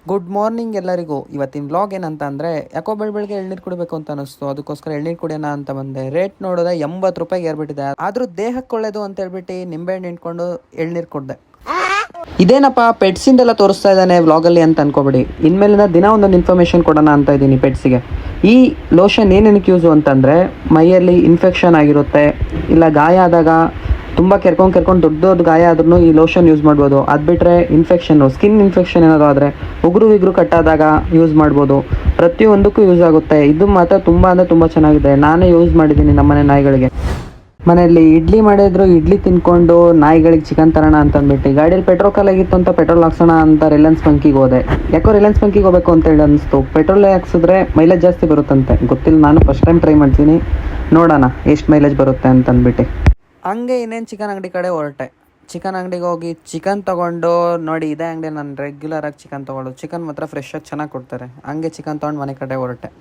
Good morning ಎಲ್ಲರಿಗೂ. ಇವತ್ತಿನ vlog ಏನಂತ ಅಂದರೆ, ಯಾಕೋ ಬೆಳಗ್ಗೆ ಎಳ್ನೀರು ಕುಡಿಬೇಕು ಅಂತ ಅನಿಸ್ತು. ಅದಕ್ಕೋಸ್ಕರ ಎಳ್ನೀರು ಕುಡಿಯೋಣ ಅಂತ ಬಂದೆ. ರೇಟ್ ನೋಡಿದ್ರೆ 80 ರೂಪಾಯಿಗೆ ಏರ್ಬಿಟ್ಟಿದೆ. ಆದರೂ ದೇಹಕ್ಕೆ ಒಳ್ಳೇದು ಅಂತ ಹೇಳ್ಬಿಟ್ಟು ನಿಂಬೆಹಣ್ಣು ಇಟ್ಕೊಂಡು ಎಳ್ನೀರು ಕುಡ್ದೆ. ಇದೇನಪ್ಪ ಪೆಟ್ಸಿಂದೆಲ್ಲ ತೋರಿಸ್ತಾ ಇದ್ದಾನೆ ವ್ಲಾಗಲ್ಲಿ ಅಂತ ಅನ್ಕೋಬೇಡಿ. ಇನ್ಮೇಲಿಂದ ದಿನ ಒಂದೊಂದು ಇನ್ಫಾರ್ಮೇಷನ್ ಕೊಡೋಣ ಅಂತ ಇದ್ದೀನಿ ಪೆಟ್ಸಿಗೆ. ಈ ಲೋಷನ್ ಏನೇನಕ್ಕೆ ಯೂಸು ಅಂತಂದರೆ, ಮೈಯಲ್ಲಿ ಇನ್ಫೆಕ್ಷನ್ ಆಗಿರುತ್ತೆ, ಇಲ್ಲ ಗಾಯ ಆದಾಗ ತುಂಬ ಕೆರ್ಕೊಂಡು ದೊಡ್ಡ ಗಾಯ ಆದ್ರೂ ಈ ಲೋಷನ್ ಯೂಸ್ ಮಾಡ್ಬೋದು. ಅದು ಬಿಟ್ಟರೆ ಸ್ಕಿನ್ ಇನ್ಫೆಕ್ಷನ್ ಏನಾದರೂ ಆದರೆ ಉಗುರು ಕಟ್ಟಾದಾಗ ಯೂಸ್ ಮಾಡ್ಬೋದು. ಪ್ರತಿಯೊಂದಕ್ಕೂ ಯೂಸ್ ಆಗುತ್ತೆ. ಇದು ಮಾತ್ರ ತುಂಬ ಅಂದರೆ ತುಂಬ ಚೆನ್ನಾಗಿದೆ. ನಾನೇ ಯೂಸ್ ಮಾಡಿದ್ದೀನಿ ನಮ್ಮನೆ ನಾಯಿಗಳಿಗೆ. ಮನೆಯಲ್ಲಿ ಇಡ್ಲಿ ಮಾಡಿದ್ರು, ಇಡ್ಲಿ ತಿನ್ಕೊಂಡು ನಾಯಿಗಳಿಗೆ ಚಿಕನ್ ತರೋಣ ಅಂತ ಅಂದ್ಬಿಟ್ಟು ಗಾಡಿಯಲ್ಲಿ ಪೆಟ್ರೋಲ್ ಖಾಲಿಯಾಗಿತ್ತು ಅಂತ ಪೆಟ್ರೋಲ್ ಹಾಕ್ಸೋಣ ಅಂತ ರಿಲಯನ್ಸ್ ಬಂಕಿಗೆ ಹೋದೆ. ಯಾಕೋ ರಿಲಯನ್ಸ್ ಬಂಕಿಗೆ ಹೋಗಬೇಕು ಅಂತ ಹೇಳಿ ಅನಿಸ್ತು. ಪೆಟ್ರೋಲ್ ಹಾಕ್ಸಿದ್ರೆ ಮೈಲೇಜ್ ಜಾಸ್ತಿ ಬರುತ್ತಂತೆ. ಗೊತ್ತಿಲ್ಲ, ನಾನು ಫಸ್ಟ್ ಟೈಮ್ ಟ್ರೈ ಮಾಡ್ತೀನಿ, ನೋಡೋಣ ಎಷ್ಟು ಮೈಲೇಜ್ ಬರುತ್ತೆ ಅಂತ ಅಂದ್ಬಿಟ್ಟು. ಹಂಗೆ ಇನ್ನೇನು ಚಿಕನ್ ಅಂಗಡಿ ಕಡೆ ಹೊರಟೆ. ಚಿಕನ್ ಅಂಗಡಿಗೆ ಹೋಗಿ ಚಿಕನ್ ತೊಗೊಂಡು, ನೋಡಿ ಇದೇ ಅಂಗಡಿ ನಾನು ರೆಗ್ಯುಲರಾಗಿ ಚಿಕನ್ ತೊಗೊಳ್ಳೋದು. ಚಿಕನ್ ಮಾತ್ರ ಫ್ರೆಶ್ಶಾಗಿ ಚೆನ್ನಾಗಿ ಕೊಡ್ತಾರೆ. ಹಂಗೆ ಚಿಕನ್ ತೊಗೊಂಡು ಮನೆ ಕಡೆ ಹೊರಟೆ.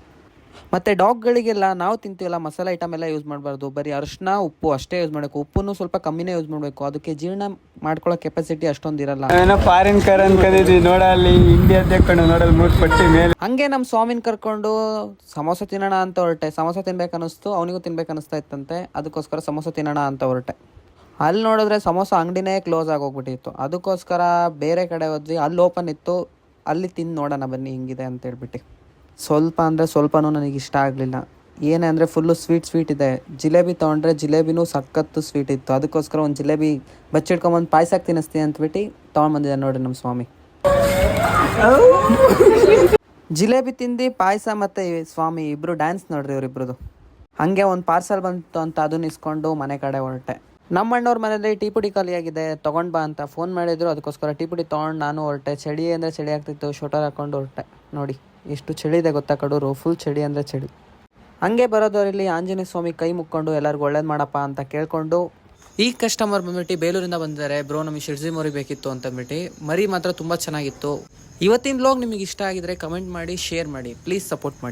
ಮತ್ತು ಡಾಗ್ಗಳಿಗೆಲ್ಲ ನಾವು ತಿಂತೀವಲ್ಲ ಮಸಾಲೆ ಐಟಮ್ ಎಲ್ಲ ಯೂಸ್ ಮಾಡಬಾರ್ದು. ಬರೀ ಅರಿಶಿನ ಉಪ್ಪು ಅಷ್ಟೇ ಯೂಸ್ ಮಾಡಬೇಕು. ಉಪ್ಪನ್ನು ಸ್ವಲ್ಪ ಕಮ್ಮಿನೇ ಯೂಸ್ ಮಾಡಬೇಕು. ಅದಕ್ಕೆ ಜೀರ್ಣ ಮಾಡ್ಕೊಳ್ಳೋ ಕೆಪಾಸಿಟಿ ಅಷ್ಟೊಂದು ಇರಲ್ಲ. ಫಾರಿನ್ ಕಾರ್ ಅನ್ಕೊಂಡಿದ್ವಿ, ನೋಡಲ್ಲಿ ಇಂಡಿಯಾದ ನೋಡಲ್ಲಿ 3 ಪಟ್ಟಿ ಮೇಲೆ. ಹಂಗೆ ನಮ್ಮ ಸ್ವಾಮಿನ ಕರ್ಕೊಂಡು ಸಮೋಸ ತಿನ್ನೋಣ ಅಂತ ಹೊರಟೆ. ಸಮೋಸ ತಿನ್ಬೇಕು ಅನ್ನಿಸ್ತು, ಅವನಿಗೂ ತಿನ್ಬೇಕು ಅನ್ನಿಸ್ತಾ ಇತ್ತಂತೆ. ಅದಕ್ಕೋಸ್ಕರ ಸಮೋಸ ತಿನ್ನೋಣ ಅಂತ ಹೊರಟೆ. ಅಲ್ಲಿ ನೋಡಿದ್ರೆ ಸಮೋಸ ಅಂಗಡಿನೇ ಕ್ಲೋಸ್ ಆಗೋಗ್ಬಿಟ್ಟಿತ್ತು. ಅದಕ್ಕೋಸ್ಕರ ಬೇರೆ ಕಡೆ ಹೋದ್ವಿ. ಅಲ್ಲಿ ಓಪನ್ ಇತ್ತು, ಅಲ್ಲಿ ತಿಂದು ನೋಡೋಣ ಬನ್ನಿ ಹಿಂಗಿದೆ ಅಂತ ಹೇಳ್ಬಿಟ್ಟು. ಸ್ವಲ್ಪ ಅಂದರೆ ಸ್ವಲ್ಪನೂ ನನಗೆ ಇಷ್ಟ ಆಗಲಿಲ್ಲ. ಏನೇ ಅಂದರೆ ಫುಲ್ಲು ಸ್ವೀಟ್ ಇದೆ. ಜಿಲೇಬಿ ತೊಗೊಂಡ್ರೆ ಜಿಲೇಬಿನೂ ಸಖತ್ತು ಸ್ವೀಟ್ ಇತ್ತು. ಅದಕ್ಕೋಸ್ಕರ ಒಂದು ಜಿಲೇಬಿ ಬಚ್ಚಿಟ್ಕೊಂಬಂದು ಪಾಯಸಕ್ಕೆ ತಿನ್ನಿಸ್ತೀನಿ ಅಂತಬಿಟ್ಟು ತೊಗೊಂಡ್ಬಂದಿದ್ದೆ ನೋಡಿರಿ ನಮ್ಮ ಸ್ವಾಮಿ. ಜಿಲೇಬಿ ತಿಂದು ಪಾಯಸ ಮತ್ತು ಸ್ವಾಮಿ ಇಬ್ಬರು ಡ್ಯಾನ್ಸ್ ನೋಡ್ರಿ ಇವರಿಬ್ರದ್ದು. ಹಾಗೆ ಒಂದು ಪಾರ್ಸಲ್ ಬಂತು ಅಂತ ಅದನ್ನ ಇಸ್ಕೊಂಡು ಮನೆ ಕಡೆ ಹೊರಟೆ. ನಮ್ಮ ಅಣ್ಣವ್ರ ಮನೇಲಿ ಟೀ ಪುಡಿ ಖಾಲಿಯಾಗಿದೆ, ತೊಗೊಂಡು ಬಾ ಅಂತ ಫೋನ್ ಮಾಡಿದ್ರು. ಅದಕ್ಕೋಸ್ಕರ ಟೀ ಪುಡಿ ತೊಗೊಂಡು ನಾನು ಹೊರಟೆ. ಚಳಿ ಅಂದರೆ ಚಳಿ ಆಗ್ತಿತ್ತು, ಶೋಟರ್ ಹಾಕ್ಕೊಂಡು ಹೊರಟೆ. ನೋಡಿ ಎಷ್ಟು ಚಳಿ ಇದೆ ಗೊತ್ತಾ, ಕಡೂರು ಫುಲ್ ಚಳಿ ಅಂದರೆ ಚಳಿ. ಹಂಗೆ ಬರೋದವರಲ್ಲಿ ಆಂಜನೇಯ ಸ್ವಾಮಿ ಕೈ ಮುಕ್ಕೊಂಡು ಎಲ್ಲರಿಗೂ ಒಳ್ಳೇದು ಮಾಡಪ್ಪ ಅಂತ ಕೇಳ್ಕೊಂಡು, ಈ ಕಸ್ಟಮರ್ ಬಂದ್ಬಿಟ್ಟು ಬೇಲೂರಿಂದ ಬಂದಿದ್ದಾರೆ. ಬ್ರೋ ನಮಗೆ ಶಿಡ್ಸಿ ಮರಿ ಬೇಕಿತ್ತು ಅಂತಂದ್ಬಿಟ್ಟು. ಮರಿ ಮಾತ್ರ ತುಂಬ ಚೆನ್ನಾಗಿತ್ತು. ಇವತ್ತಿನ ವ್ಲಾಗ್ ನಿಮಗೆ ಇಷ್ಟ ಆಗಿದ್ರೆ ಕಮೆಂಟ್ ಮಾಡಿ, ಶೇರ್ ಮಾಡಿ, ಪ್ಲೀಸ್ ಸಪೋರ್ಟ್ ಮಾಡಿ.